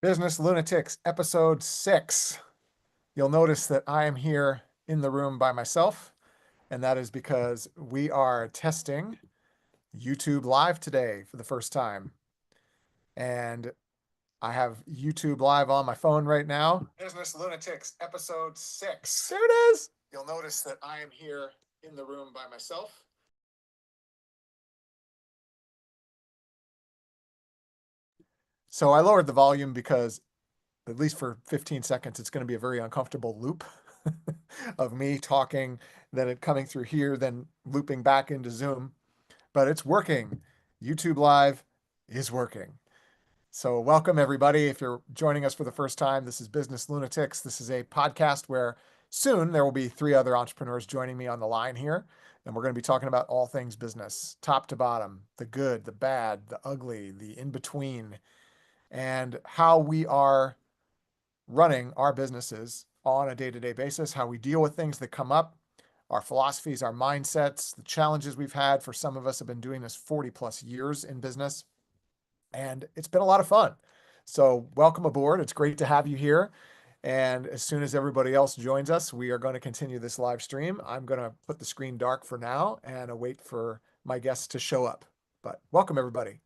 Business Lunatics, episode 6. You'll notice that I am here in the room by myself, and that is because we are testing YouTube Live today for the first time. And I have YouTube Live on my phone right now. Business Lunatics, episode 6. There it is. You'll notice that I am here in the room by myself. So I lowered the volume because, at least for 15 seconds, it's going to be a very uncomfortable loop of me talking, then it coming through here, then looping back into Zoom. But it's working. YouTube Live is working. So welcome, everybody. If you're joining us for the first time, this is Business Lunatics. This is a podcast where soon there will be 3 other entrepreneurs joining me on the line here. And we're going to be talking about all things business, top to bottom, the good, the bad, the ugly, the in-between, and how we are running our businesses on a day-to-day basis, how we deal with things that come up, our philosophies, our mindsets, the challenges we've had. For some of us have been doing this 40 plus years in business, and it's been a lot of fun. So welcome aboard. It's great to have you here. And as soon as everybody else joins us, we are going to continue this live stream. I'm going to put the screen dark for now and await for my guests to show up. But welcome, everybody.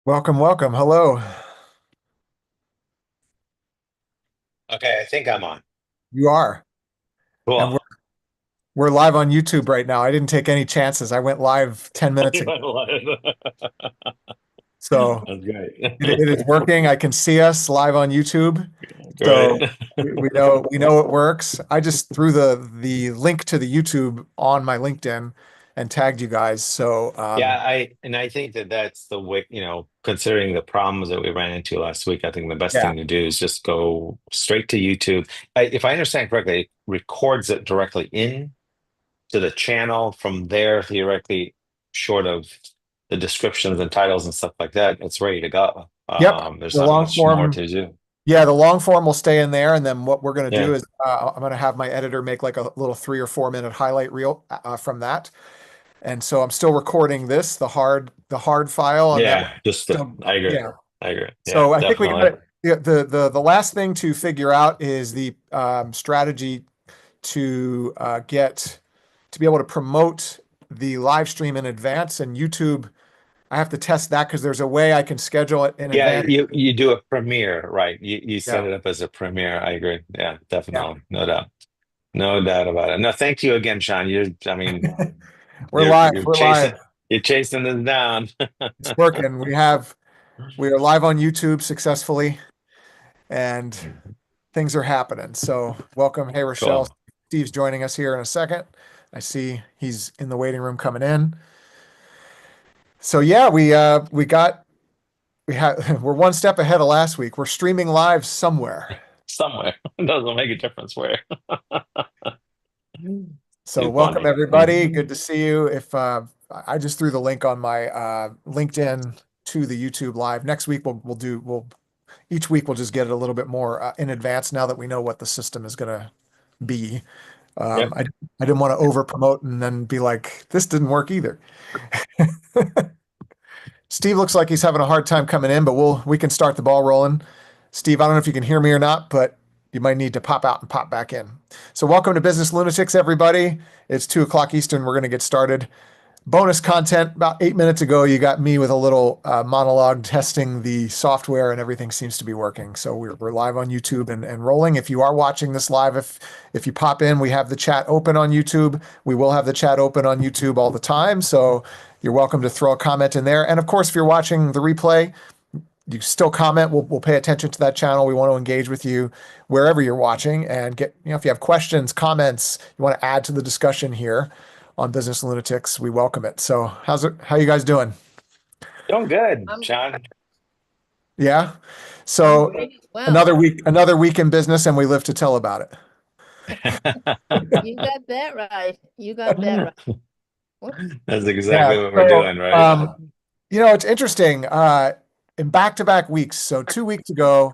Welcome, welcome. Hello. Okay, I think I'm on. You are. And Cool. we're live on YouTube right now. I didn't take any chances. I went live 10 minutes ago. So That's great. it is working. I can see us live on YouTube. Great. So we know it works. I just threw the link to the YouTube on my LinkedIn and tagged you guys. So Yeah, I think that that's the way, considering the problems that we ran into last week, I think the best yeah. thing to do is just go straight to YouTube. If I understand correctly, it records it directly in to the channel. From there, theoretically, short of the descriptions and titles and stuff like that, it's ready to go. Yep. There's The not long much more form. to do. Yeah, the long form will stay in there, and then what we're going to do Yeah. is I'm going to have my editor make like a little 3 or 4 minute highlight reel from that. And so I'm still recording this, the hard file, and that Yeah, just still, I agree. yeah. I agree. Yeah, So I think we got definitely. it. The last thing to figure out is the strategy to get to be able to promote the live stream in advance, and YouTube. I have to test that because there's a way I can schedule it in Yeah, advance. you do a premiere, right? You set Yeah, it up as a premiere. I agree. Yeah, yeah. definitely. No doubt. No doubt about it. No, thank you again, Sean. I mean, We're live. you're We're live. chasing this down. It's working. We are live on YouTube successfully, and things are happening. So welcome. Hey, Rochelle. Cool. Steve's joining us here in a second. I see he's in the waiting room coming in. So yeah, we had we're one step ahead of last week. We're streaming live somewhere. Somewhere. It doesn't make a difference where. So Too welcome funny. everybody. Good to see you. If I just threw the link on my LinkedIn to the YouTube live. Next week we'll each week we'll just get it a little bit more in advance now that we know what the system is going to be. Yep. I didn't want to over promote and then be like, this didn't work either. Steve looks like he's having a hard time coming in, but we can start the ball rolling. Steve, I don't know if you can hear me or not, but you might need to pop out and pop back in. So welcome to Business Lunatics, everybody. It's 2 o'clock Eastern. We're going to get started. Bonus content. About 8 minutes ago, you got me with a little monologue testing the software, and everything seems to be working. So we're live on YouTube and rolling. If you are watching this live, if you pop in, we have the chat open on YouTube. We will have the chat open on YouTube all the time. So you're welcome to throw a comment in there. And of course, if you're watching the replay, you still comment. We'll pay attention to that channel. We want to engage with you wherever you're watching and get, if you have questions, comments, you want to add to the discussion here on Business Lunatics, we welcome it. So how you guys doing? Doing good, I'm Sean. Yeah. I'm So great. Wow, another week in business, and we live to tell about it. you got that right. You got that right. Whoops. That's Yeah. exactly what we're So, doing, right? it's interesting. In back-to-back weeks. So 2 weeks ago,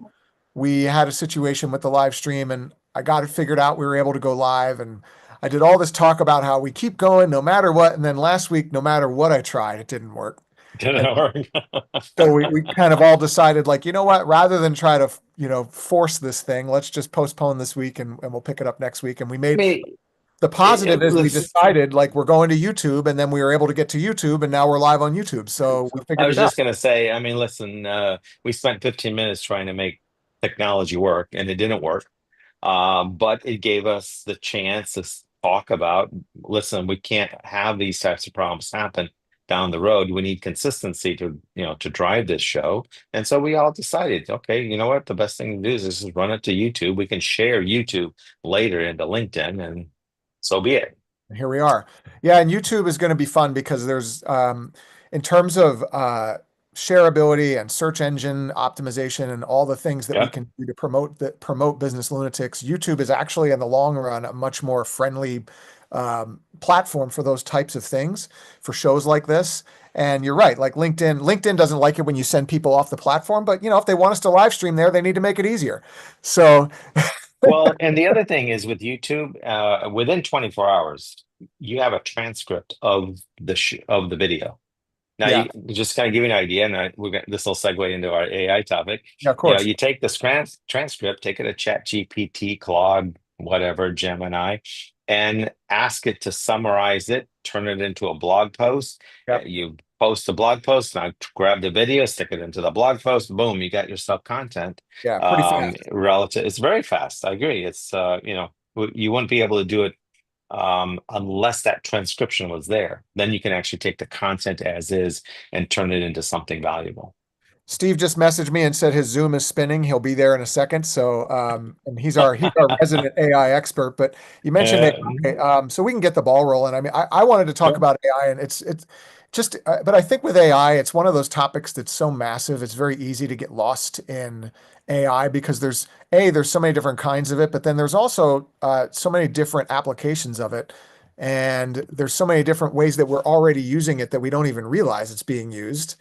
we had a situation with the live stream, and I got it figured out. We were able to go live, and I did all this talk about how we keep going no matter what. And then last week, no matter what I tried, it didn't work. And Didn't work. so we kind of all decided, like, you know what, rather than try to, force this thing, let's just postpone this week and we'll pick it up next week. And we I made mean, the positive is we let's decided like we're going to YouTube, and then we were able to get to YouTube, and now we're live on YouTube. So we I figured was it out. just gonna say, I mean, listen, we spent 15 minutes trying to make technology work, and it didn't work. But it gave us the chance to talk about, listen, we can't have these types of problems happen down the road. We need consistency to drive this show. And so we all decided, okay, you know what? The best thing to do is just run it to YouTube. We can share YouTube later into LinkedIn, and so be it. And here we are. Yeah, and YouTube is going to be fun because there's in terms of shareability and search engine optimization and all the things that we Yeah. can do to promote Business Lunatics. YouTube is actually in the long run a much more friendly platform for those types of things, for shows like this. And you're right, like LinkedIn doesn't like it when you send people off the platform, but if they want us to live stream there, they need to make it easier. So Well, and the other thing is with YouTube, within 24 hours, you have a transcript of the video. Now, yeah, you just kind of give you an idea, and this will segue into our AI topic. yeah, of course. You take this transcript, take it to Chat GPT, Claude, whatever, Gemini, and ask it to summarize it, turn it into a blog post. Yep. You post a blog post, now grab the video, stick it into the blog post, boom, you got yourself content. Yeah, pretty fast. It's very fast. I agree. It's you wouldn't be able to do it unless that transcription was there. Then you can actually take the content as is and turn it into something valuable. Steve just messaged me and said his Zoom is spinning. He'll be there in a second. So, and he's our resident AI expert. But you mentioned Uh, AI, so we can get the ball rolling. I mean, I wanted to talk sure. about AI, and it's just, but I think with AI, it's one of those topics that's so massive. It's very easy to get lost in AI because there's so many different kinds of it, but then there's also so many different applications of it. And there's so many different ways that we're already using it that we don't even realize it's being used.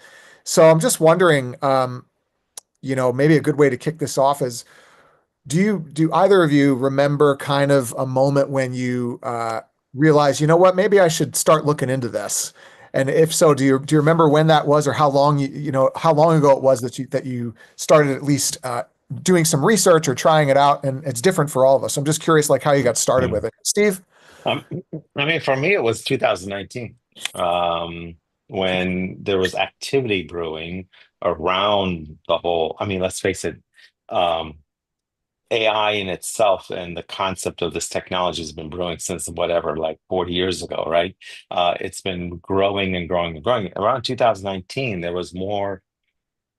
So I'm just wondering, maybe a good way to kick this off is, do either of you remember kind of a moment when you realize, you know what, maybe I should start looking into this? And if so, do you remember when that was, or how long how long ago it was that you started at least doing some research or trying it out? And it's different for all of us. I'm just curious, like how you got started with it, Steve. Um, I mean, for me, it was 2019, when there was activity brewing around the whole. I mean, let's face it, um, AI in itself and the concept of this technology has been brewing since whatever, like 40 years ago, right? It's been growing and growing and growing. Around 2019, there was more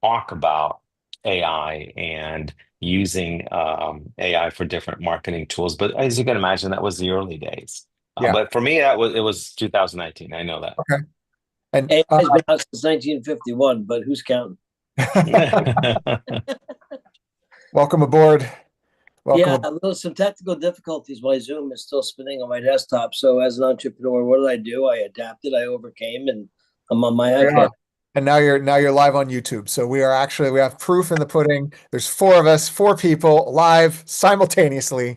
talk about AI and using AI for different marketing tools. But as you can imagine, that was the early days. Yeah. But for me, it was 2019. I know that. Okay. And AI has been out since 1951, but who's counting? welcome aboard. Welcome. Yeah, some technical difficulties. My Zoom is still spinning on my desktop. So as an entrepreneur, what did I do? I adapted, I overcame, and I'm on my iPad. And now you're live on YouTube. So we have proof in the pudding. There's four of us, four people live simultaneously.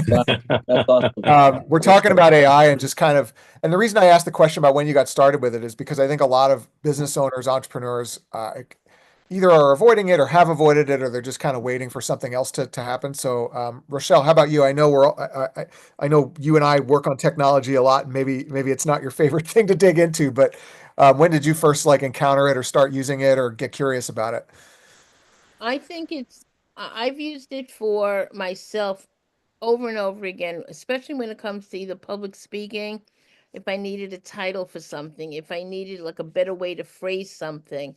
Wow, that's awesome. We're talking about AI and just kind of, and the reason I asked the question about when you got started with it is because I think a lot of business owners, entrepreneurs, either are avoiding it or have avoided it, or they're just kind of waiting for something else to happen. So, Rochelle, how about you? I know I know you and I work on technology a lot, and maybe it's not your favorite thing to dig into, but when did you first like encounter it or start using it or get curious about it? I think I've used it for myself over and over again, especially when it comes to either public speaking, if I needed a title for something, if I needed like a better way to phrase something,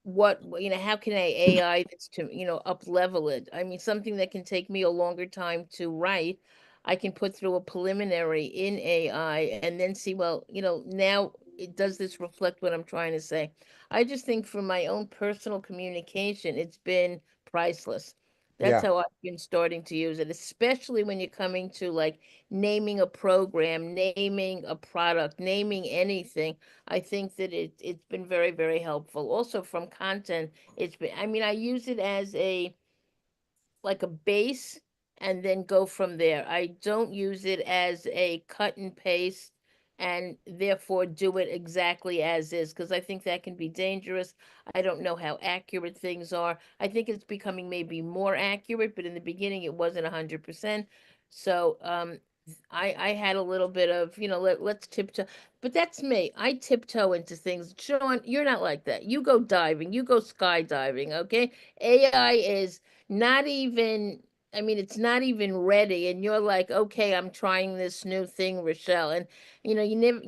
how can AI this to, up level it? I mean, something that can take me a longer time to write, I can put through a preliminary in AI and then see, well, now does this reflect what I'm trying to say? I just think for my own personal communication, it's been priceless. That's Yeah, how I've been starting to use it, especially when you're coming to like naming a program, naming a product, naming anything. I think that it's been very, very helpful. Also from content, I mean, I use it as a like a base and then go from there. I don't use it as a cut and paste and therefore do it exactly as is because I think that can be dangerous. I don't know how accurate things are. I think it's becoming maybe more accurate, but in the beginning it wasn't 100%. So I had a little bit of, let's tiptoe, but that's me. I tiptoe into things. Sean, you're not like that. You go diving, you go skydiving, okay? AI is not even, I mean, it's not even ready, and you're like, okay, I'm trying this new thing, Rochelle, and you never,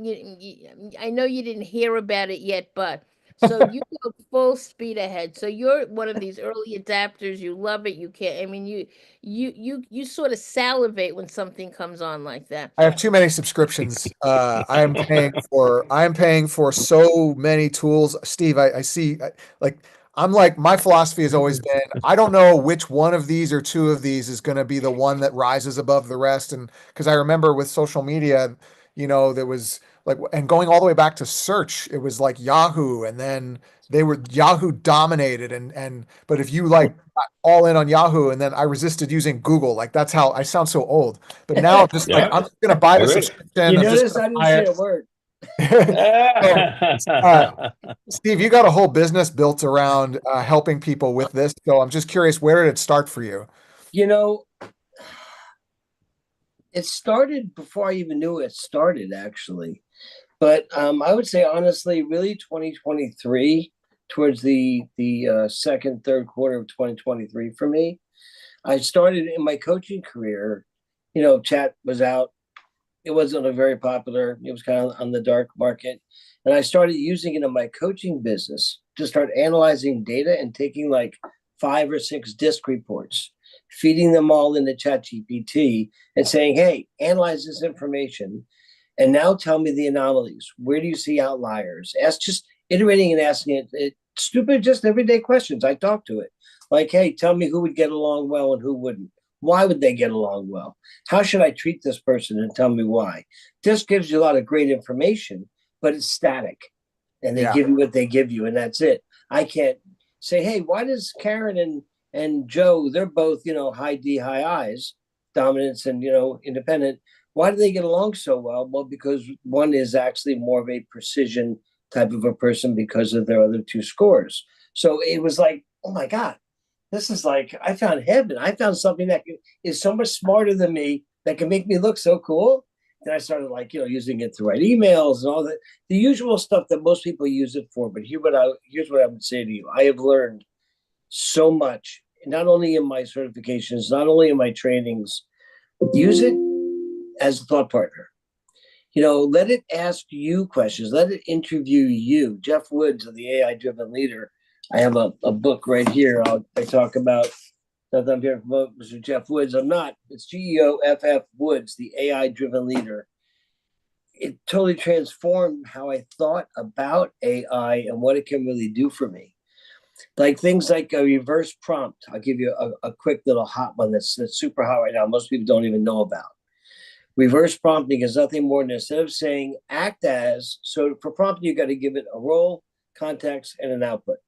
I know you didn't hear about it yet, but so you go full speed ahead. So you're one of these early adapters. You love it. You can't. I mean, you sort of salivate when something comes on like that. I have too many subscriptions. I am paying for so many tools. Steve, I see, like, I'm like, my philosophy has always been, I don't know which one of these or two of these is going to be the one that rises above the rest. And because I remember with social media, there was like, and going all the way back to search, it was like Yahoo, and then Yahoo dominated. But if you like got all in on Yahoo, and then I resisted using Google, like that's how I sound so old. But now I'm just like, Yeah, I'm just going to buy the agree. subscription. You I'm just notice going I to didn't buy say it. a word. So, uh, Steve, you got a whole business built around helping people with this. So I'm just curious, where did it start for you? You know, it started before I even knew it started, actually. But I would say honestly, really 2023, towards the second, third quarter of 2023 for me. I started in my coaching career. Chat was out. It wasn't a very popular. It was kind of on the dark market, and I started using it in my coaching business. to start analyzing data and taking like 5 or 6 disk reports, feeding them all into ChatGPT and saying, hey, analyze this information and now tell me the anomalies. Where do you see outliers? Just iterating and asking it stupid, just everyday questions. I talk to it like, hey, tell me who would get along well and who wouldn't. Why would they get along well? How should I treat this person, and tell me why? This gives you a lot of great information, but it's static. And they give you what they give you, and that's it. I can't say, hey, why does Karen and Joe, they're both, high D, high I's, dominance and, independent. Why do they get along so well? Well, because one is actually more of a precision type of a person because of their other 2 scores. So it was like, oh my God, this is like, I found heaven. I found something that is so much smarter than me that can make me look so cool. Then I started using it to write emails and all that, the usual stuff that most people use it for. But here's what I would say to you. I have learned so much, not only in my certifications, not only in my trainings. Use it as a thought partner. Let it ask you questions. Let it interview you. Jeff Woods of the AI Driven Leader. I have a book right here. I talk about, not that I'm here to promote Mr. Jeff Woods. I'm not. It's GEOFF Woods, the AI Driven Leader. It totally transformed how I thought about AI and what it can really do for me. Like things like a reverse prompt. I'll give you a quick little hot one that's super hot right now. Most people don't even know about. Reverse prompting is nothing more than, instead of saying act as, so for prompting, you got to give it a role, context, and an output.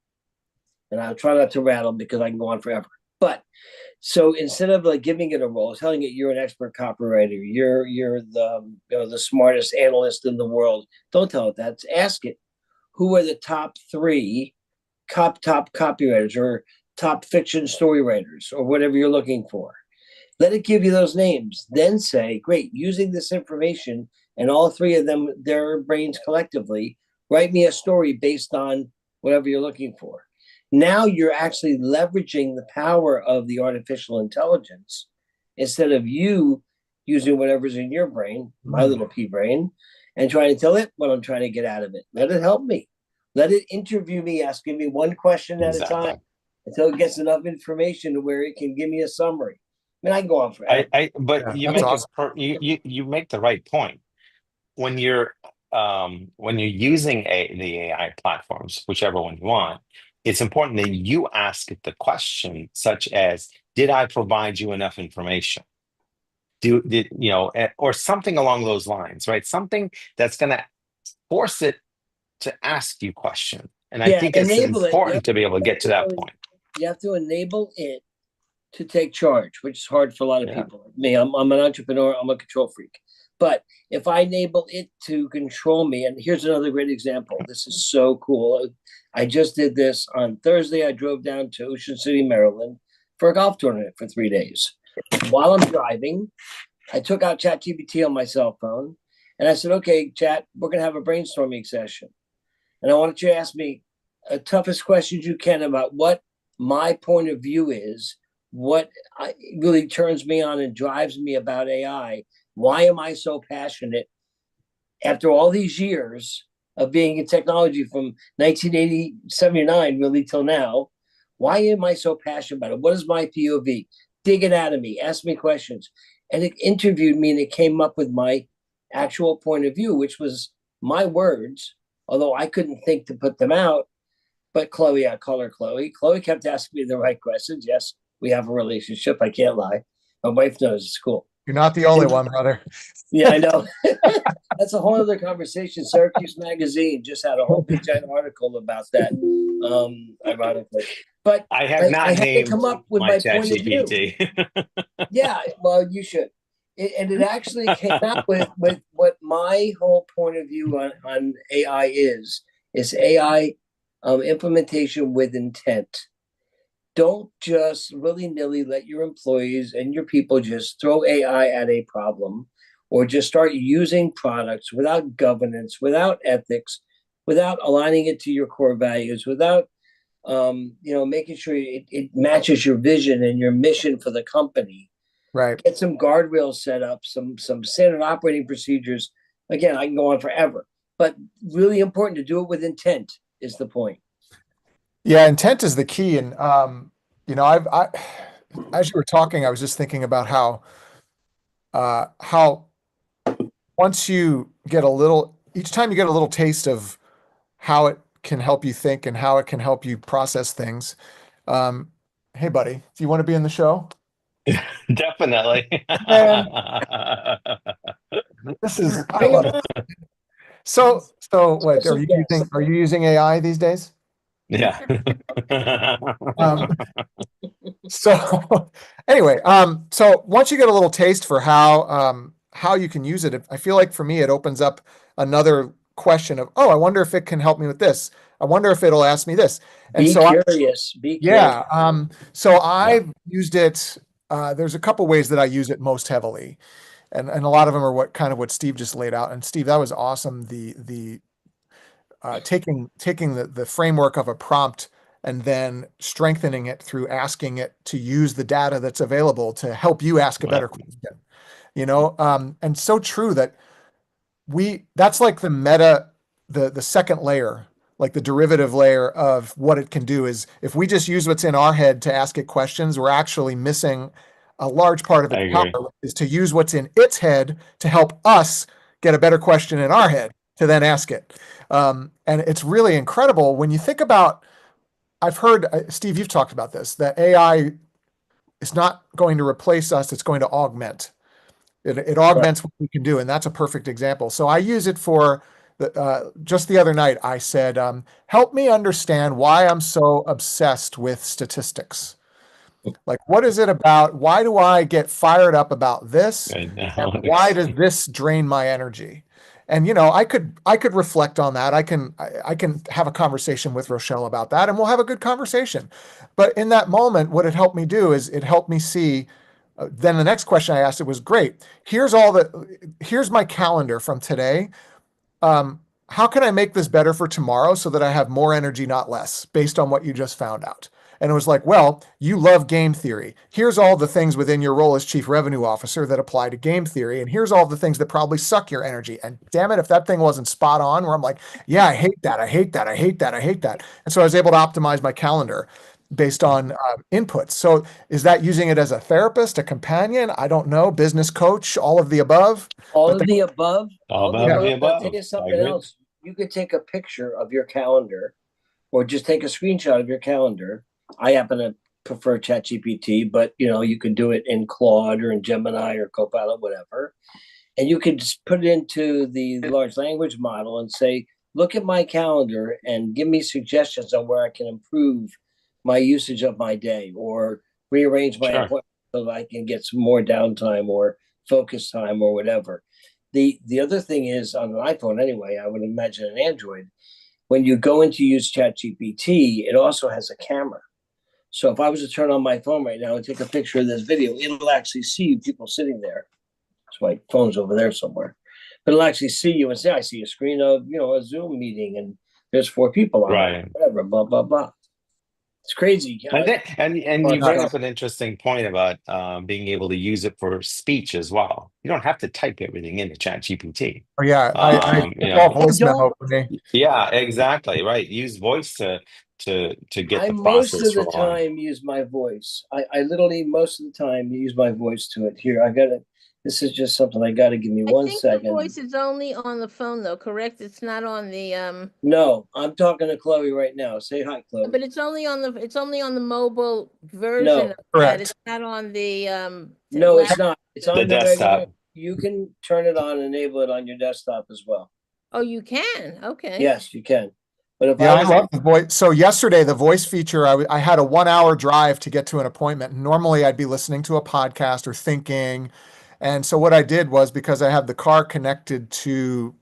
And I'll try not to rattle because I can go on forever. But so instead of giving it a role, telling it you're an expert copywriter, you're the smartest analyst in the world, don't tell it that. Ask it, who are the top 3 top copywriters or top fiction story writers or whatever you're looking for. Let it give you those names. Then say, great, using this information and all 3 of them, their brains collectively, write me a story based on whatever you're looking for. Now you're actually leveraging the power of the artificial intelligence instead of you using whatever's in your brain, my little pea brain, and trying to tell it what I'm trying to get out of it. Let it help me. Let it interview me, asking me one question at a time until it gets enough information to where it can give me a summary. I mean, I can go on forever. But you make you make the right point. When you're using the AI platforms, whichever one you want, it's important that you ask it the question such as, did I provide you enough information? Or something along those lines, right? Something that's going to force it to ask you questions. And I think it's important to be able to get to that point. You have to enable it to take charge, which is hard for a lot of people. Like me, I'm an entrepreneur, I'm a control freak. But if I enable it to control me, and here's another great example. This is so cool. I just did this on Thursday. I drove down to Ocean City, Maryland for a golf tournament for 3 days. While I'm driving, I took out ChatGPT on my cell phone and I said, okay, Chat, we're going to have a brainstorming session. And I want you to ask me the toughest questions you can about what my point of view is, what really turns me on and drives me about AI. Why am I so passionate after all these years of being in technology from 1980, 79 really till now? Why am I so passionate about it? What is my POV? Dig it out of me. Ask me questions. And it interviewed me and it came up with my actual point of view, which was my words, although I couldn't think to put them out. But Chloe, I call her Chloe. Chloe kept asking me the right questions. Yes, we have a relationship. I can't lie. My wife knows it's cool. You're not the only one, brother. Yeah, I know. That's a whole other conversation. Syracuse Magazine just had a whole big giant article about that, ironically. But I have not had named to come up with my point of view. Yeah, well, you should. And it actually came out with what my whole point of view on AI is AI implementation with intent. Don't just willy-nilly let your employees and your people just throw AI at a problem or just start using products without governance, without ethics, without aligning it to your core values, without making sure it matches your vision and your mission for the company. Right. Get some guardrails set up, some standard operating procedures. Again, I can go on forever, but really important to do it with intent is the point. Yeah, intent is the key. And as you were talking, I was just thinking about how once you get each time you get a little taste of how it can help you think and how it can help you process things. Um, hey, buddy, do you want to be in the show? Definitely. Man, I Bring love him it. on. So what Special guest. are you using AI these days? Yeah. Um, so anyway, so once you get a little taste for how you can use it, I feel like for me, it opens up another question of, oh, I wonder if it can help me with this. I wonder if it'll ask me this. And Be so curious. Be curious. yeah, so Yeah, I've used it. There's a couple ways that I use it most heavily, and a lot of them are what Steve just laid out. And Steve, that was awesome. The taking the framework of a prompt and then strengthening it through asking it to use the data that's available to help you ask a yeah, better question. And so true that that's like the meta, the second layer, like the derivative layer of what it can do is if we just use what's in our head to ask it questions, we're actually missing a large part of I its power, agree. is to use what's in its head to help us get a better question in our head to then ask it. And it's really incredible when you think about, I've heard, Steve, you've talked about this, that AI is not going to replace us, it's going to augment. It Right. augments what we can do, and that's a perfect example. So I use it for just the other night. I said, "Help me understand why I'm so obsessed with statistics. Like, what is it about? Why do I get fired up about this? I And know. why does this drain my energy?" And I could reflect on that. I can have a conversation with Rochelle about that, and we'll have a good conversation. But in that moment, what it helped me do is it helped me see. Then the next question I asked it was, great. Here's my calendar from today. How can I make this better for tomorrow so that I have more energy, not less, based on what you just found out? And it was like, well, you love game theory. Here's all the things within your role as chief revenue officer that apply to game theory. And here's all the things that probably suck your energy. And damn it, if that thing wasn't spot on, where I'm like, yeah, I hate that. I hate that. I hate that. I hate that. And so I was able to optimize my calendar based on inputs. So is that using it as a therapist, a companion? I don't know, business coach, all of the above. All But of the above. All All the about yeah, the above. I'll tell above. you I something agree. else. You could take a picture of your calendar or just take a screenshot of your calendar. I happen to prefer ChatGPT, but you can do it in Claude or in Gemini or Copilot, whatever. And you could just put it into the large language model and say, look at my calendar and give me suggestions on where I can improve my usage of my day or rearrange my Sure. appointment so that I can get some more downtime or focus time or whatever. The other thing is on an iPhone anyway, I would imagine an Android, when you go in to use ChatGPT, it also has a camera. So if I was to turn on my phone right now and take a picture of this video, it'll actually see people sitting there. So my phone's over there somewhere. But it'll actually see you and say, I see a screen of, a Zoom meeting and there's 4 people on it, Right. whatever, blah, blah, blah. It's crazy. And Well, you bring uh, up an interesting point about being able to use it for speech as well. You don't have to type everything into ChatGPT. oh, yeah, You it's all know, voice don't. memo for me. yeah, exactly. Right. Use voice to get I the most of process the rolling. time use my voice. I literally most of the time use my voice to it. Here, I got to, this is just something I got to give me I one think the second. voice is only on the phone though, correct? It's not on the No, I'm talking to Chloe right now. Say hi, Chloe. but it's only on the mobile version No, of that. Correct. It's not on the no, it's laptop. not. It's The on the regular. desktop. You can turn it on, enable it on your desktop as well. Oh, you can. Okay. Yes, you can. But if Yeah, I I was, love the voice. So yesterday, the voice feature, I had a 1 hour drive to get to an appointment. Normally, I'd be listening to a podcast or thinking. And so what I did was, because I had the car connected to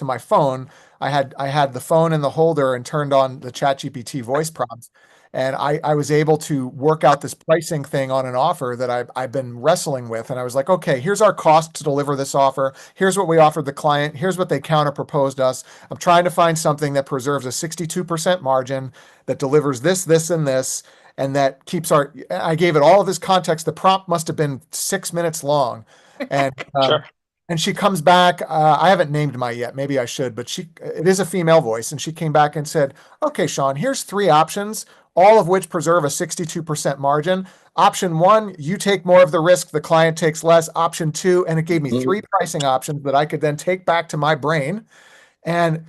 my phone, I had the phone in the holder and turned on the ChatGPT voice prompts. And I was able to work out this pricing thing on an offer that I've been wrestling with. And I was like, okay, here's our cost to deliver this offer. Here's what we offered the client. Here's what they counter proposed us. I'm trying to find something that preserves a 62% margin, that delivers this, this, and this, and that keeps I gave it all of this context. The prompt must have been 6 minutes long. And, Sure. And she comes back. I haven't named my yet. Maybe I should, but it is a female voice. And she came back and said, okay, Sean, here's 3 options, all of which preserve a 62% margin. Option 1, you take more of the risk, the client takes less. Option 2, and it gave me 3 pricing options that I could then take back to my brain. And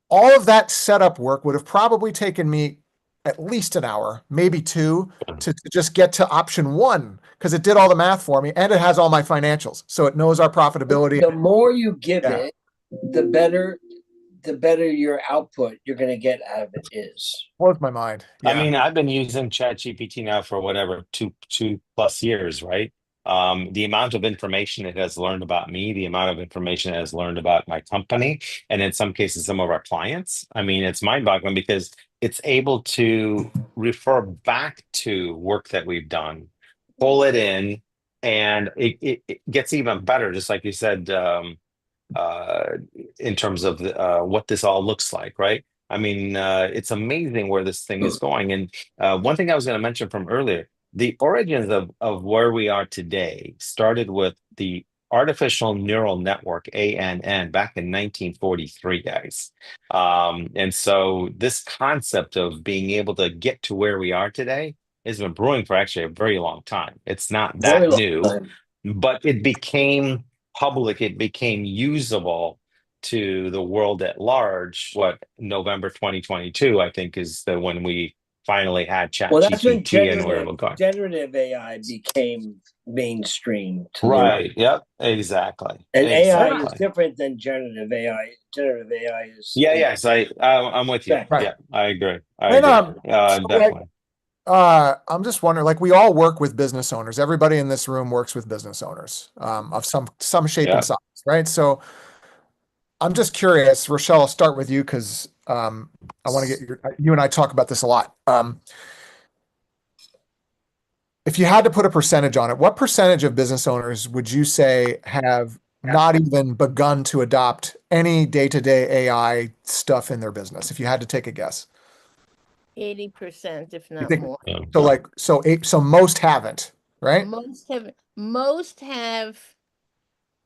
all of that setup work would have probably taken me at least an hour, maybe 2, to just get to option 1, because it did all the math for me and it has all my financials. So it knows our profitability. The more you give Yeah. it, the better your output you're going to get out of it is. Blows my mind. I Yeah. mean, I've been using ChatGPT now for whatever, two plus years, right? The amount of information it has learned about me, the amount of information it has learned about my company, and in some cases, some of our clients. I mean, it's mind-boggling because it's able to refer back to work that we've done, pull it in, and it gets even better, just like you said, in terms of what this all looks like, right? I mean, it's amazing where this thing is going. And one thing I was going to mention from earlier, the origins of where we are today started with the artificial neural network, ANN, back in 1943, guys. And so this concept of being able to get to where we are today has been brewing for actually a very long time. It's not that new, but it became public, it became usable to the world at large. What, November 2022, I think, is when we finally had that's when ChatGPT and where we're going. generative AI became mainstream. Right. Yep. Exactly. And exactly. AI is different than generative AI. Generative AI is Yes, I'm with you. Right. Yeah, I agree. So Definitely. I'm just wondering, like, we all work with business owners. Everybody in this room works with business owners of some shape and size, right? So I'm just curious, Rochelle, I'll start with you because I want to get you and I talk about this a lot. If you had to put a percentage on it, what percentage of business owners would you say have not even begun to adopt any day-to-day AI stuff in their business? If you had to take a guess. 80%, if You not think, more. so most haven't, right? Most have.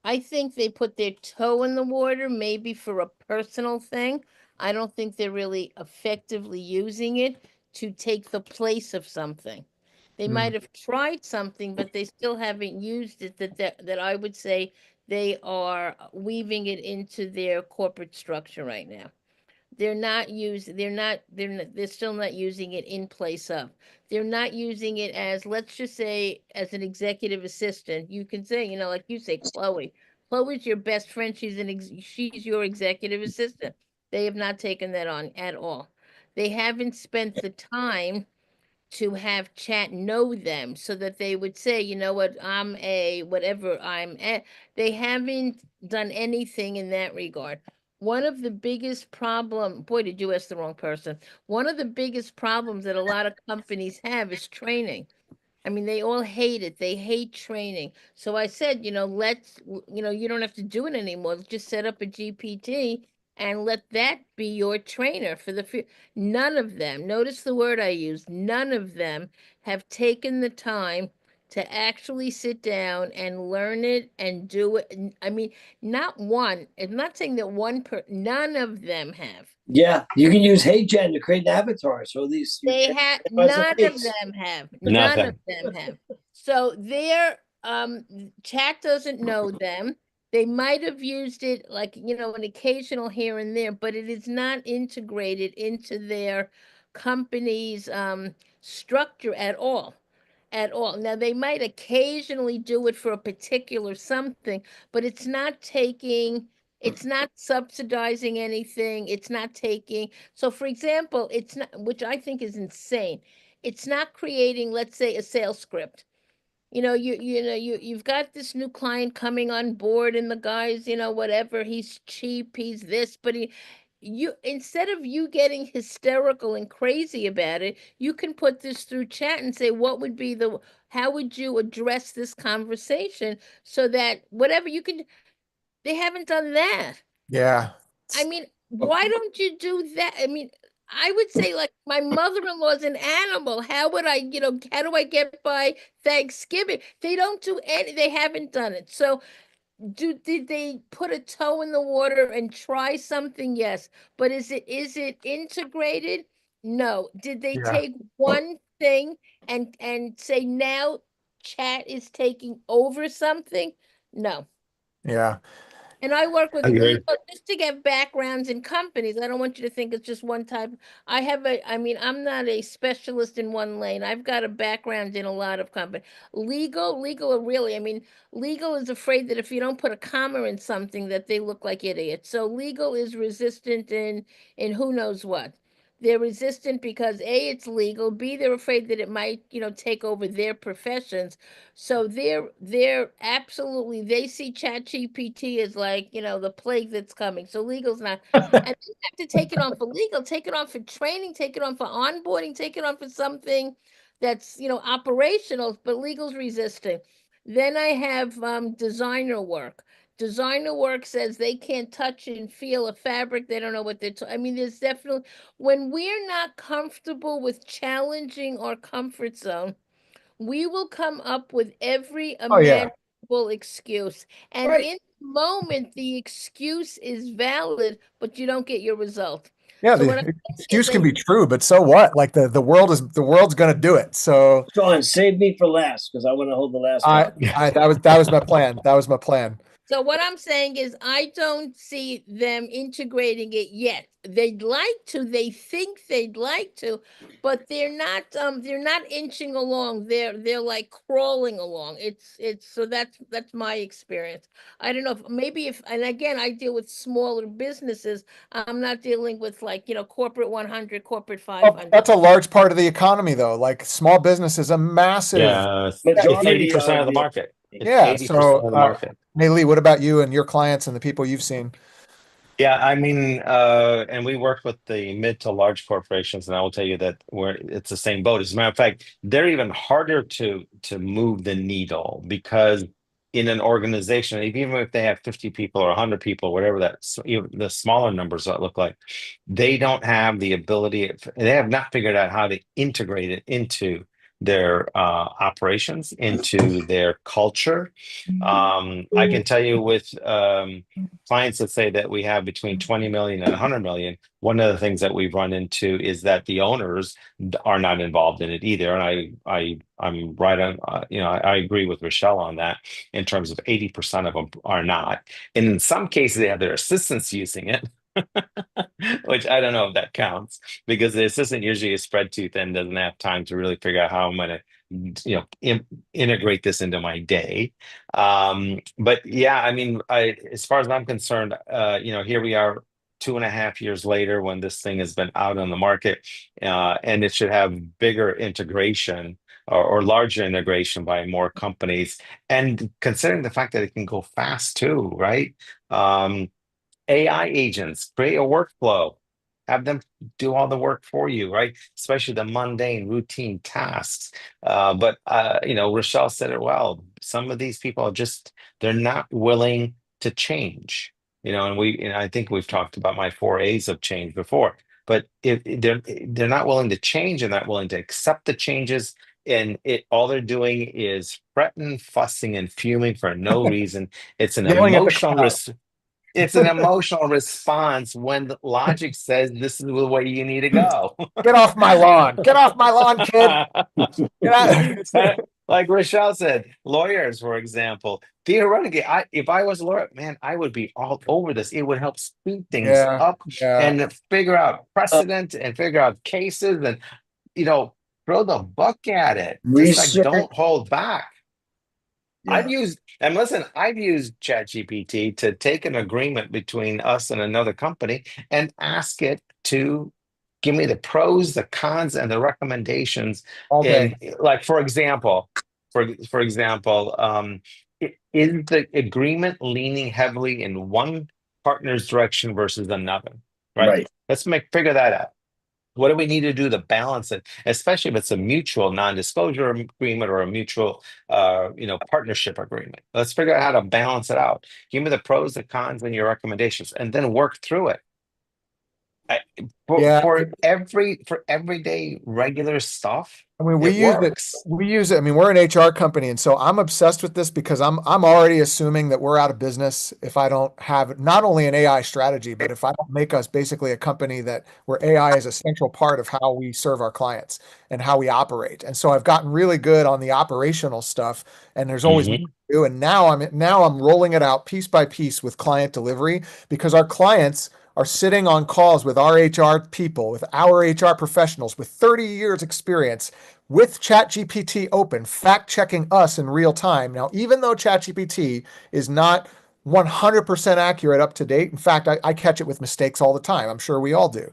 I think they put their toe in the water, maybe for a personal thing. I don't think they're really effectively using it to take the place of something. They might have tried something, but they still haven't used it that I would say they are weaving it into their corporate structure right now. They're still not using it in place of. They're not using it as, let's just say, as an executive assistant. You can say, like you say, Chloe's your best friend. She's your executive assistant. They have not taken that on at all. They haven't spent the time to have chat know them so that they would say, you know what, I'm a whatever I'm at. They haven't done anything in that regard. One of the biggest boy, did you ask the wrong person. One of the biggest problems that a lot of companies have is training. I mean, they all hate it. They hate training. So I said, you don't have to do it anymore. Just set up a GPT and let that be your trainer for the future. None of them, notice the word I used, none of them have taken the time to actually sit down and learn it and do it. I mean, not one. I'm not saying that none of them have. Yeah, you can use HeyGen to create an avatar. So at least None of them have. None of them have. So their chat doesn't know them. They might have used it like, an occasional here and there, but it is not integrated into their company's structure at all. At all. Now, they might occasionally do it for a particular something, but it's not subsidizing anything. It's not taking. So, for example, it's not, which I think is insane. It's not creating, let's say, a sales script. You've got this new client coming on board, and the guy's, whatever, he's cheap, he's this, but instead of you getting hysterical and crazy about it, you can put this through chat and say, how would you address this conversation so that whatever they haven't done that. Yeah. I mean, why don't you do that? I mean, I would say, like, my mother-in-law's an animal. How would how do I get by Thanksgiving? They don't do they haven't done it. So did they put a toe in the water and try something? Yes. But is it integrated? No. Did they Yeah. take one thing and say now chat is taking over something? No. Yeah. And I work with I agree. legal just to get backgrounds in companies. I don't want you to think it's just one type. I mean, I'm not a specialist in one lane. I've got a background in a lot of companies. Legal are really, I mean, legal is afraid that if you don't put a comma in something that they look like idiots. So legal is resistant in who knows what. They're resistant because A, it's legal, B, they're afraid that it might, take over their professions. So they're absolutely, they see Chat GPT as like, the plague that's coming. So legal's not, and you have to take it on for legal, take it on for training, take it on for onboarding, take it on for something that's, operational, but legal's resisting. Then I have designer work. Designer work says they can't touch and feel a fabric. They don't know what I mean, there's definitely, when we're not comfortable with challenging our comfort zone, we will come up with every Oh yeah. imaginable excuse. And Right. in the moment, the excuse is valid, but you don't get your result. Yeah, So what I'm the saying is excuse can be true, but so what? Like the world's gonna do it. So Sean, save me for last because I want to hold the last I talk. I that was my plan. That was my plan. So what I'm saying is I don't see them integrating it yet. They'd like to, they think they'd like to, but they're not inching along. They're like crawling along. It's so that's my experience. I don't know if maybe if, and again I deal with smaller businesses. I'm not dealing with like, corporate 100, corporate Well, 500. that's a large part of the economy though. Like small business is a massive. Yeah, it's Majority 80% of of the the market. It's Yeah. 80% So of the market. Melih, what about you and your clients and the people you've seen? Yeah, I mean, and we work with the mid to large corporations, and I will tell you that it's the same boat. As a matter of fact, they're even harder to move the needle because in an organization, even if they have 50 people or 100 people, whatever even the smaller numbers that look like, they don't have the ability. They have not figured out how to integrate it into their operations, into their culture. I can tell you with clients that say that we have between 20 million and 100 million, one of the things that we've run into is that the owners are not involved in it either. And I'm right on, I agree with Rochelle on that in terms of 80% of them are not. And in some cases, they have their assistants using it. Which I don't know if that counts because the assistant usually is spread too thin, doesn't have time to really figure out how I'm going to, integrate this into my day. But yeah, I mean, as far as I'm concerned, here we are 2.5 years later when this thing has been out on the market, and it should have bigger integration or larger integration by more companies. And considering the fact that it can go fast too, right? AI agents, create a workflow, have them do all the work for you, right? Especially the mundane, routine tasks. But Rochelle said it well. Some of these people are they're not willing to change. And I think we've talked about my 4 A's of change before. But if they're not willing to change and not willing to accept the changes, and all they're doing is fretting, fussing, and fuming for no reason. It's an Yelling at the emotional cloud. it's an emotional response when the logic says this is the way you need to go. Get off my lawn. Get off my lawn, kid. Get out. Like Rochelle said, lawyers, for example, theoretically, if I was a lawyer, man, I would be all over this. It would help speed things Yeah. up Yeah. and figure out precedent and figure out cases and, you know, throw the book at it. Just like Research. don't hold back. Yeah. I've used ChatGPT to take an agreement between us and another company and ask it to give me the pros, the cons, and the recommendations. All day. In like, for example, is the agreement leaning heavily in one partner's direction versus another? Right? Right. Let's figure that out. What do we need to do to balance it, especially if it's a mutual non-disclosure agreement or a mutual, partnership agreement? Let's figure out how to balance it out. Give me the pros, the cons, and your recommendations, and then work through it. Yeah. For everyday regular stuff, I mean, It we use it. works. We use it. I mean, we're an HR company, and so I'm obsessed with this because I'm already assuming that we're out of business if I don't have not only an AI strategy, but if I don't make us basically a company that where AI is a central part of how we serve our clients and how we operate. And so I've gotten really good on the operational stuff, and there's always more Hmm. to do. And now I'm rolling it out piece by piece with client delivery because our clients are sitting on calls with our HR people, with our HR professionals with 30 years experience with ChatGPT open, fact checking us in real time. Now, even though ChatGPT is not 100% accurate up to date, in fact, I catch it with mistakes all the time. I'm sure we all do.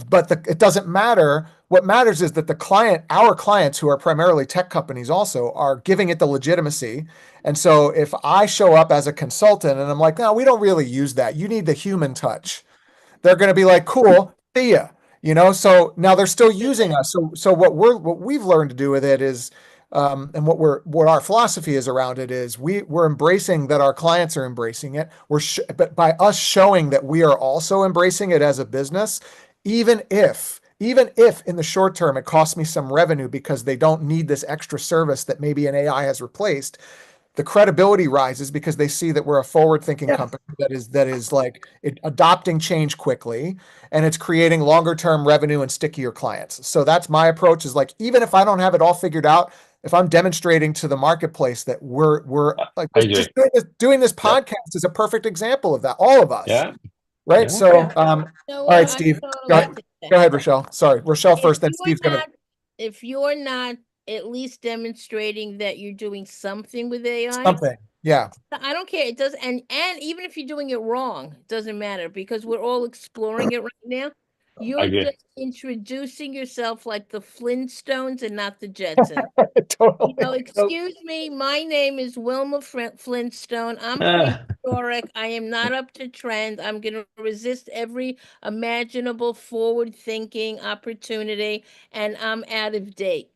But it doesn't matter. What matters is that our clients who are primarily tech companies also are giving it the legitimacy. And so if I show up as a consultant and I'm like, no, we don't really use that. You need the human touch. They're going to be like, cool, see ya. So now they're still using us. So what we've learned to do with it is, and what our philosophy is around it is we're embracing that our clients are embracing it. But by us showing that we are also embracing it as a business, even if in the short term it costs me some revenue because they don't need this extra service that maybe an AI has replaced, the credibility rises because they see that we're a forward-thinking Yeah. company that is like adopting change quickly, and it's creating longer-term revenue and stickier clients. So that's my approach, is like, even if I don't have it all figured out, if I'm demonstrating to the marketplace that we're like I just agree. doing this Yep. podcast is a perfect example of that. All of us, Yeah. right? Yeah. So, You know all right, what? I Steve, go totally ahead. Go ahead, Rochelle. Sorry, Rochelle if first, then you're Steve's gonna not if you're not at least demonstrating that you're doing something with AI, something. Yeah, I don't care. It does, and even if you're doing it wrong, it doesn't matter because we're all exploring it right now. I You're agree. just introducing yourself like the Flintstones and not the Jetsons. totally. So Excuse me, my name is Wilma Flintstone. I'm Ah, prehistoric. I am not up to trend. I'm going to resist every imaginable forward-thinking opportunity, and I'm out of date.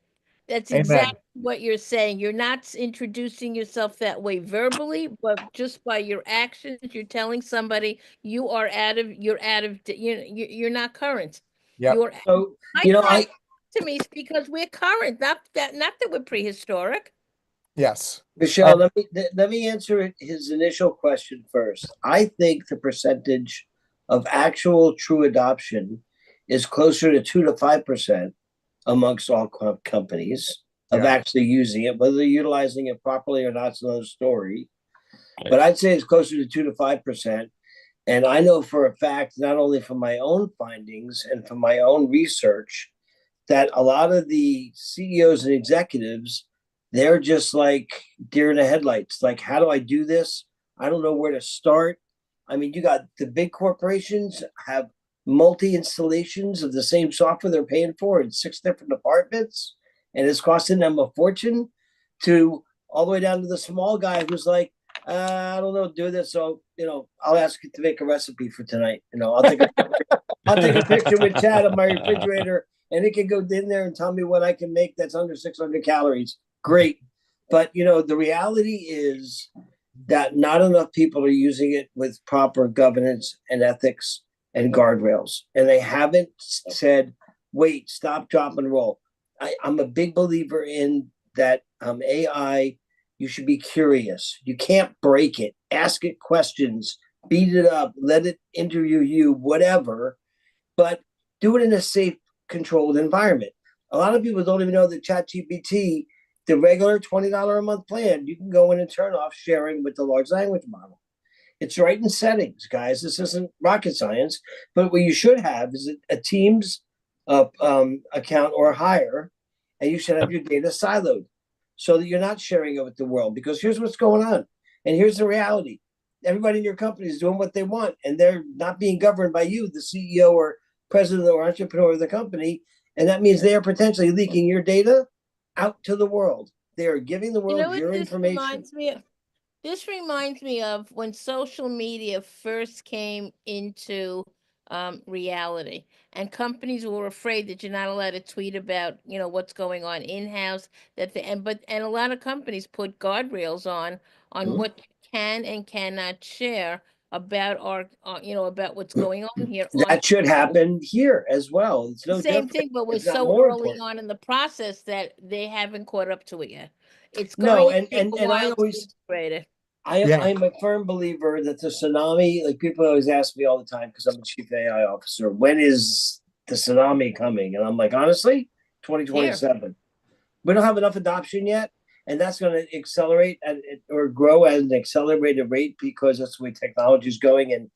That's Amen. exactly what you're saying. You're not introducing yourself that way verbally, but just by your actions, you're telling somebody you're out of, you're not current. Yep. You're, so my you know, client to me is because we're current, not that we're prehistoric. Yes. Michelle, let me answer his initial question first. I think the percentage of actual true adoption is closer to 2 to 5% amongst all companies of Yeah. actually using it. Whether they're utilizing it properly or not is another story. right. But I'd say it's closer to 2 to 5%. And I know for a fact, not only from my own findings and from my own research, that a lot of the CEOs and executives, they're just like deer in the headlights. Like, how do I do this? I don't know where to start. I mean, you got the big corporations have multi installations of the same software they're paying for in 6 different departments, and it's costing them a fortune. To all the way down to the small guy who's like, I don't know, do this. So I'll ask you to make a recipe for tonight. I'll take a picture with Chad of my refrigerator, and it can go in there and tell me what I can make that's under 600 calories. Great. But the reality is that not enough people are using it with proper governance and ethics and guardrails. And they haven't said, wait, stop, drop, and roll. I'm a big believer in that AI, you should be curious. You can't break it. Ask it questions, beat it up, let it interview you, whatever, but do it in a safe, controlled environment. A lot of people don't even know that ChatGPT, the regular $20 a month plan, you can go in and turn off sharing with the large language model. It's right in settings, guys. This isn't rocket science, but what you should have is a Teams account or higher, and you should have your data siloed so that you're not sharing it with the world. Because here's what's going on, and here's the reality: everybody in your company is doing what they want, and they're not being governed by you, the CEO or president or entrepreneur of the company, and that means they are potentially leaking your data out to the world. They are giving the You know world what your this information. reminds me of? This reminds me of when social media first came into reality, and companies were afraid that you're not allowed to tweet about, what's going on in-house. And a lot of companies put guardrails on Mhm. what you can and cannot share about our, about what's going on here. That should happen here as well. It's no Same different. thing, but we're It's not so more early important. on in the process that they haven't caught up to it yet. It's No, going to take a and I while to always, integrate it. Yeah. I'm a firm believer that the tsunami, like people always ask me all the time, because I'm a chief AI officer, when is the tsunami coming? And I'm like, honestly, 2027. We don't have enough adoption yet, and that's going to accelerate or grow at an accelerated rate because that's the way technology is going. And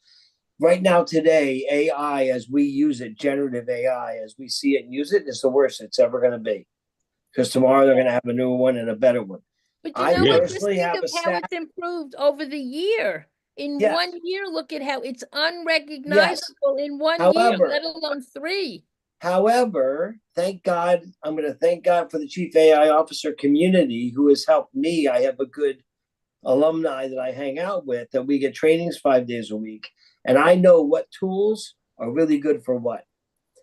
right now, today, AI, as we use it, generative AI, as we see it and use it, is the worst it's ever going to be. Because tomorrow they're going to have a newer one and a better one. But you I know what? Just personally think have of a how stat. it's improved over the year. In Yes. 1 year, look at how it's unrecognizable in 1 year, However, let alone 3. However, thank God, I'm going to thank God for the chief AI officer community who has helped me. I have a good alumni that I hang out with, that we get trainings 5 days a week. And I know what tools are really good for what.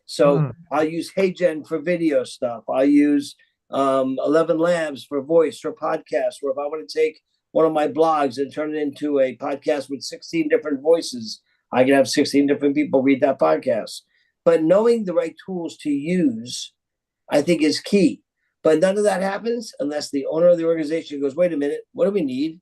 So I'll use HeyGen for video stuff. I'll use 11 Labs for voice or podcast, or if I want to take one of my blogs and turn it into a podcast with 16 different voices, I can have 16 different people read that podcast. But knowing the right tools to use, I think, is key. But none of that happens unless the owner of the organization goes, wait a minute, what do we need?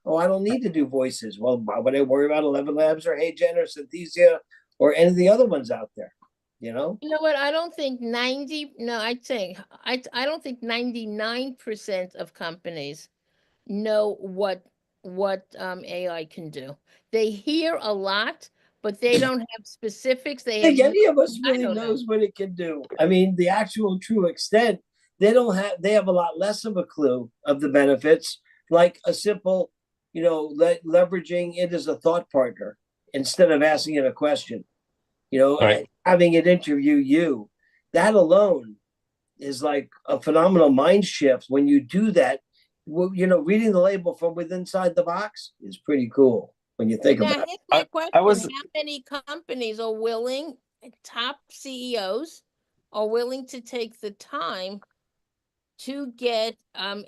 Oh, I don't need to do voices. Well, why would I worry about 11 Labs or HeyGen or Synthesia or any of the other ones out there? You know what? I don't think I don't think 99% of companies know what AI can do. They hear a lot, but they don't have specifics. I think any of us really knows what it can do. I mean, the actual true extent, they have a lot less of a clue of the benefits, like a simple, leveraging it as a thought partner instead of asking it a question, Right. having it interview you. That alone is like a phenomenal mind shift. When you do that, reading the label from within inside the box is pretty cool when you think about it. Here's my question. I was How many companies are willing, top CEOs are willing to take the time to get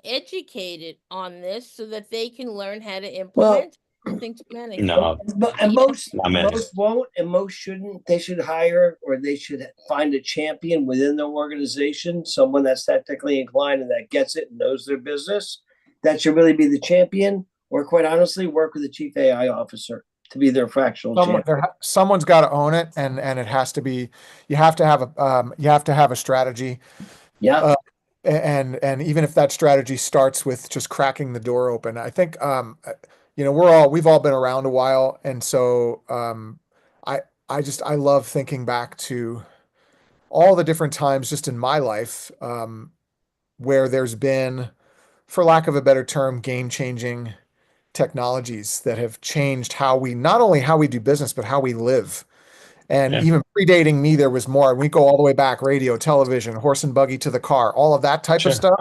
educated on this so that they can learn how to implement? I think too many. no, And most not many. won't, and most shouldn't. They should hire, or they should find a champion within their organization, someone that's technically inclined and that gets it and knows their business. That should really be the champion, or quite honestly, work with the chief AI officer to be their fractional champion. Someone's got to own it, and it has to be. You have to have a strategy. Yeah. And even if that strategy starts with just cracking the door open, I think we've all been around a while, and so I love thinking back to all the different times just in my life where there's been, for lack of a better term, game-changing technologies that have changed not only how we do business, but how we live. And even predating me, there was more. We go all the way back: radio, television, horse and buggy to the car, all of that type of stuff.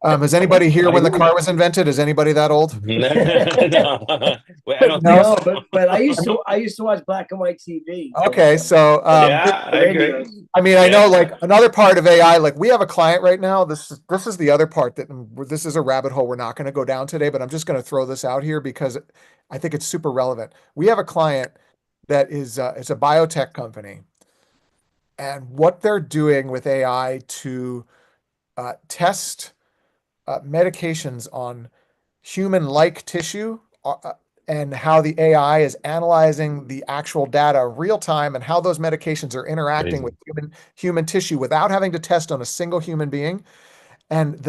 Is anybody here when the car was invented? Is anybody that old? No. I don't No, think so. but I used to watch black and white TV. Okay, so Yeah, I agree. I mean, I know, like, another part of AI, like, we have a client right now. This is the other part this is a rabbit hole we're not going to go down today, but I'm just going to throw this out here because I think it's super relevant. We have a client that is it's a biotech company, and what they're doing with AI to test medications on human-like tissue, and how the AI is analyzing the actual data real time, and how those medications are interacting with human tissue without having to test on a single human being, and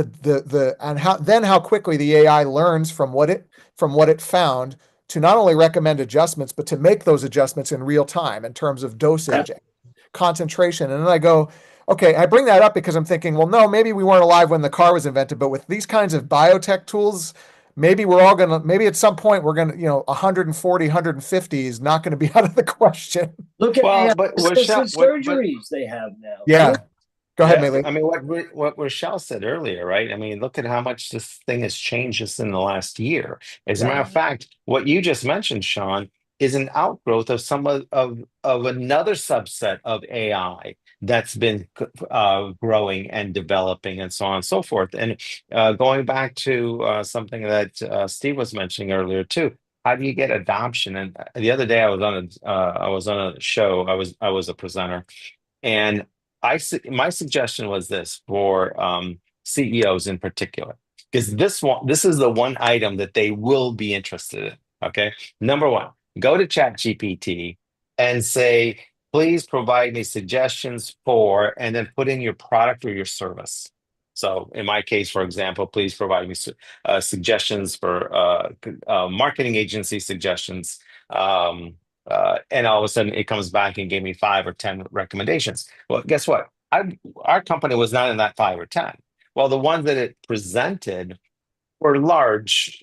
how quickly the AI learns from what it found to not only recommend adjustments, but to make those adjustments in real time in terms of dosage, concentration. And then I go, okay, I bring that up because I'm thinking, well, no, maybe we weren't alive when the car was invented, but with these kinds of biotech tools, maybe at some point we're going to, 140, 150 is not going to be out of the question. Look at assisted surgeries they have now. Yeah. Go ahead, Melih. I mean, what Rochelle said earlier, right? I mean, look at how much this thing has changed just in the last year. As a matter of fact, what you just mentioned, Sean, is an outgrowth of some of another subset of AI that's been growing and developing, and so on and so forth. And going back to something that Steve was mentioning earlier too, how do you get adoption? And the other day I was on a show. I was a presenter, and my suggestion was this for CEOs in particular, because this is the one item that they will be interested in. Okay, number one, go to ChatGPT and say, please provide me suggestions for, and then put in your product or your service. So in my case, for example, please provide me suggestions for marketing agency suggestions. And all of a sudden it comes back and gave me 5 or 10 recommendations. Well, guess what? Our company was not in that 5 or 10. Well, the ones that it presented were large,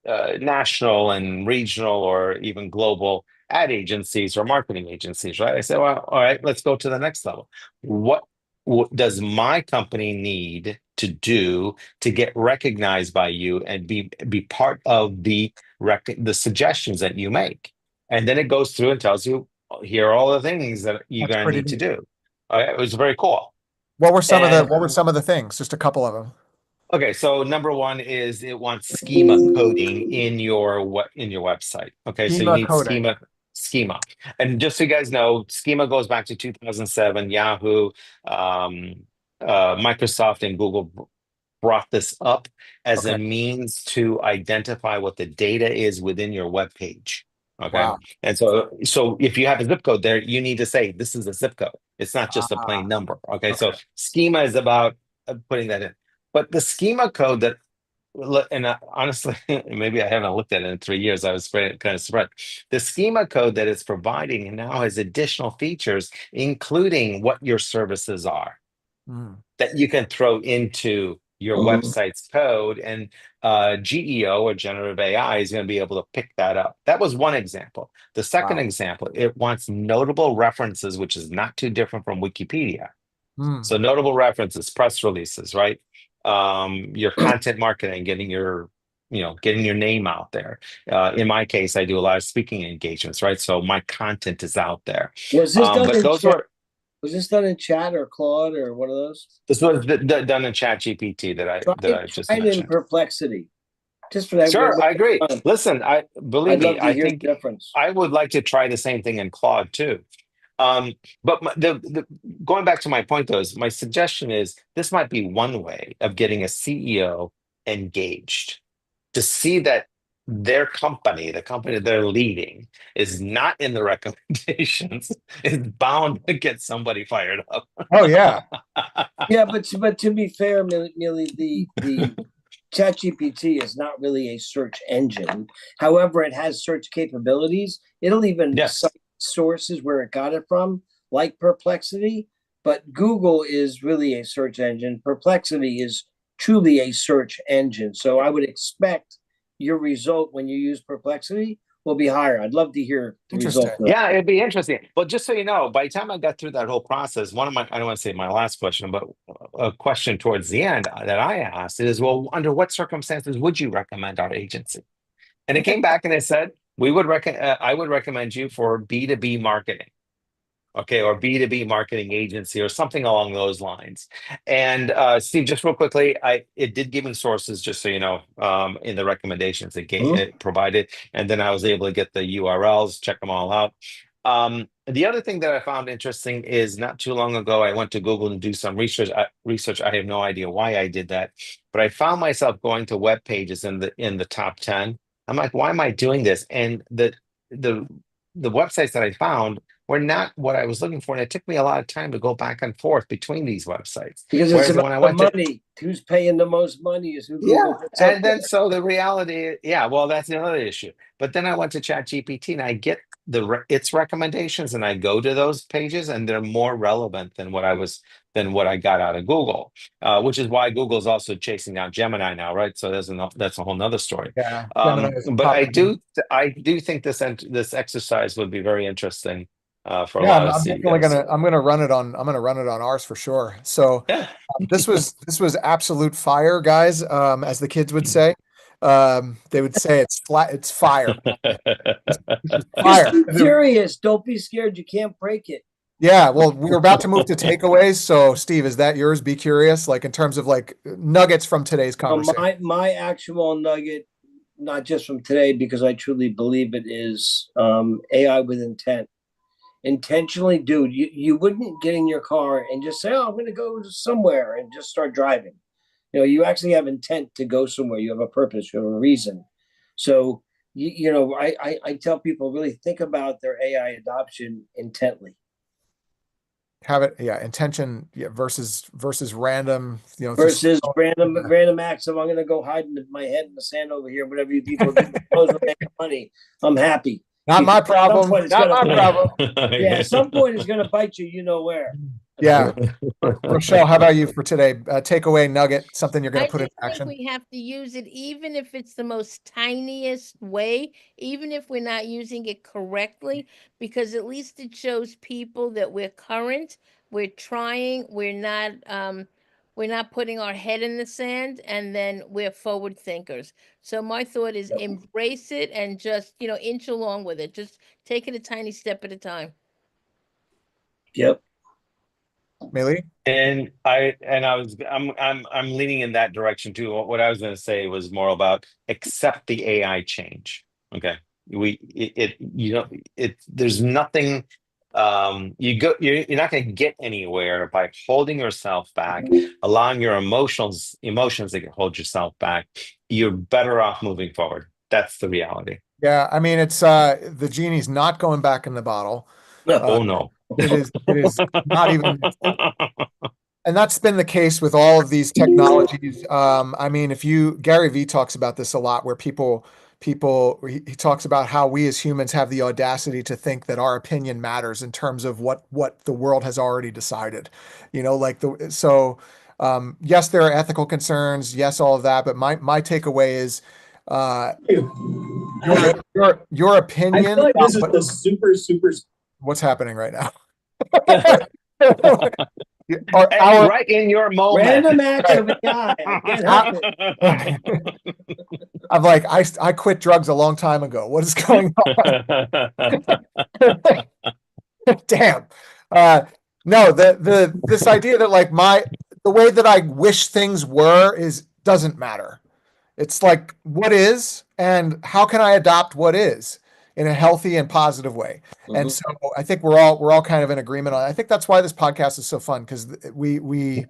national and regional or even global ad agencies or marketing agencies, right? I said, well, all right, let's go to the next level. What does my company need to do to get recognized by you and be part of the suggestions that you make? And then it goes through and tells you, here are all the things that you're That's going to pretty need to neat. do. It was very cool. What were some of And the things? Just a couple of them. okay, so number one is it wants schema coding in your website. Okay, so you Schema need coding. schema. And just so you guys know, schema goes back to 2007. Yahoo, Microsoft, and Google brought this up as a Okay. means to identify what the data is within your web page. Okay, Wow. and so if you have a zip code there, you need to say this is a zip code. It's not just a plain number. Okay, so Okay. schema is about putting that in. But the schema code that, and honestly, maybe I haven't looked at it in 3 years. I was kind of surprised. The schema code that it's providing now has additional features, including what your services are, that you can throw into your website's code, and GEO or generative AI is going to be able to pick that up. That was one example. The second Wow. example, it wants notable references, which is not too different from Wikipedia. So Mm. notable references, press releases, right? Your content marketing, getting your name out there. In my case, I do a lot of speaking engagements, right? So my content is out there. Was this done But in those chat? were Was this done in chat or Claude or one of those? this was done in ChatGPT that I just Try it in mentioned. Perplexity. Just for that. Sure, I agree. Listen, believe I'd me, love to I hear think the difference. I would like to try the same thing in Claude too. But going back to my point, though, is my suggestion is this might be one way of getting a CEO engaged, to see that their company, the company they're leading, is not in the recommendations, is bound to get somebody fired up. Oh yeah. Yeah, but to be fair, Millie, the ChatGPT is not really a search engine. However, it has search capabilities. It'll even Yes. cite sources where it got it from, like Perplexity. But Google is really a search engine. Perplexity is truly a search engine. So I would expect your result when you use Perplexity will be higher. I'd love to hear the result. Interesting. Yeah, it'd be interesting. But just so you know, by the time I got through that whole process, I don't want to say my last question, but a question towards the end that I asked is, well, under what circumstances would you recommend our agency? And it came back and it said, I would recommend you for B2B marketing. Okay, or B2B marketing agency or something along those lines. And Steve, just real quickly, it did give me sources, just so you know, in the recommendations it provided, and then I was able to get the URLs, check them all out. The other thing that I found interesting is not too long ago, I went to Google and do some research. I have no idea why I did that, but I found myself going to web pages in the top 10. I'm like, why am I doing this? And the websites that I found were not what I was looking for, and it took me a lot of time to go back and forth between these websites. Because Whereas it's about when I the went to money. Who's paying the most money is who yeah, Google puts up and there. then so the reality, yeah, well, that's another issue. But then I went to ChatGPT and I get its recommendations, and I go to those pages, and they're more relevant than what I got out of Google, which is why Google's also chasing down Gemini now, right? So that's a whole nother story. Yeah. Gemini is But top. I do think this exercise would be very interesting for a Yeah, lot of I'm definitely CEOs. I'm gonna run it on ours for sure. So Yeah. this was absolute fire, guys. As the kids would say. They would say it's fire. This is Just fire. be curious. Don't be scared. You can't break it. Yeah, well, we're about to move to takeaways. So, Steve, is that yours? Be curious, like in terms of like nuggets from today's conversation. My actual nugget not just from today, because I truly believe it is AI with intent. Intentionally, dude, you wouldn't get in your car and just say, oh, I'm going to go somewhere and just start driving. You actually have intent to go somewhere. You have a purpose, you have a reason. So, I tell people, really think about their AI adoption intently. Have it, yeah, intention, yeah, versus random, Versus random acts of, I'm going to go hide my head in the sand over here. Whatever you people do, those are making money. I'm happy. Not my problem. Not my problem. Yeah, at some point it's going to bite you. You know where. Yeah. Rochelle, how about you for today? Takeaway nugget, something you're going I to put into just think action. we have to use it, even if it's the most tiniest way, even if we're not using it correctly, because at least it shows people that we're current, we're trying, we're not putting our head in the sand, and then we're forward thinkers. So my thought is embrace it and just, inch along with it. Just take it a tiny step at a time. Yep. Melih? And I'm leaning in that direction too. What I was going to say was more about accept the AI change. Okay, there's nothing. You're not going to get anywhere by holding yourself back, allowing your emotions to hold yourself back. You're better off moving forward. That's the reality. Yeah, I mean, it's the genie's not going back in the bottle. Oh no. It is not even, and that's been the case with all of these technologies. I mean, Gary Vee talks about this a lot, where he talks about how we as humans have the audacity to think that our opinion matters in terms of what the world has already decided. Yes, there are ethical concerns, yes, all of that, but my takeaway is your opinion. I feel like this is the super. What's happening right now? Right in your moment. Random acts of AI. I can't help it. I'm like, I quit drugs a long time ago. What is going on? Damn. No, this idea that like the way that I wish things were doesn't matter. It's like, what is, and how can I adopt what is in a healthy and positive way? Mm-hmm. And so I think we're all kind of in agreement on it. I think that's why this podcast is so fun, because we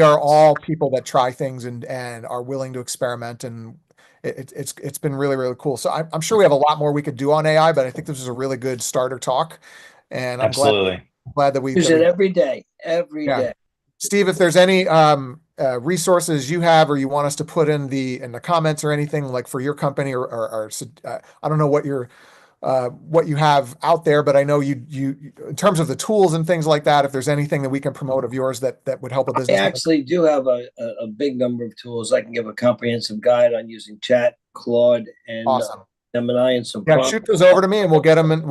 are all people that try things and are willing to experiment, and it's been really, really cool. So I'm sure we have a lot more we could do on AI, but I think this is a really good starter talk, and I'm glad that we use it every day. Steve, if there's any resources you have or you want us to put in the comments or anything, like for your company or I don't know what you have out there, but I know you in terms of the tools and things like that, if there's anything that we can promote of yours that would help a business. I actually do have a big number of tools. I can give a comprehensive guide on using Chat, Claude, and awesome. Gemini, and some shoot those over to me, and we'll get them in the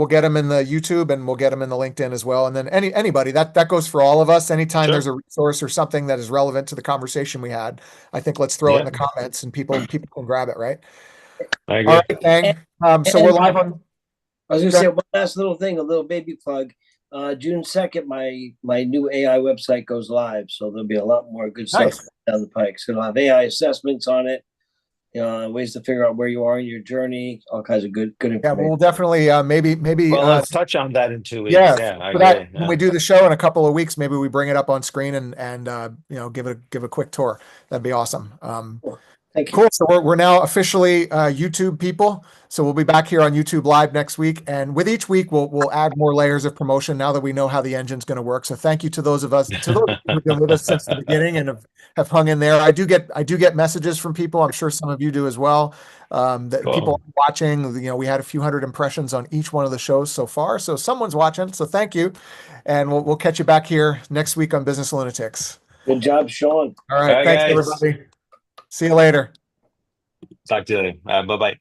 YouTube, and we'll get them in the LinkedIn as well. And then anybody that goes for all of us. Anytime there's a resource or something that is relevant to the conversation we had, I think let's throw it in the comments, and people can grab it. Right. I agree. All right, gang. So we're live on. I was going to say one last little thing, a little baby plug. June 2nd, my new AI website goes live, so there'll be a lot more good stuff down the pike. So it'll have AI assessments on it. Ways to figure out where you are in your journey, all kinds of good information. Yeah, we'll definitely maybe. Well, let's touch on that in 2 weeks. Yeah, when we do the show in a couple of weeks, maybe we bring it up on screen and give a quick tour. That'd be awesome. Thank you. Cool. So we're now officially YouTube people. So we'll be back here on YouTube Live next week, and with each week we'll add more layers of promotion now that we know how the engine's going to work. So thank you to those who've been with us since the beginning and have hung in there. I do get messages from people. I'm sure some of you do as well. That cool. People watching. We had a few hundred impressions on each one of the shows so far. So someone's watching. So thank you, and we'll catch you back here next week on Business Lunatics. Good job, Sean. All right, thanks guys. Everybody. See you later. Talk to you later. Bye-bye.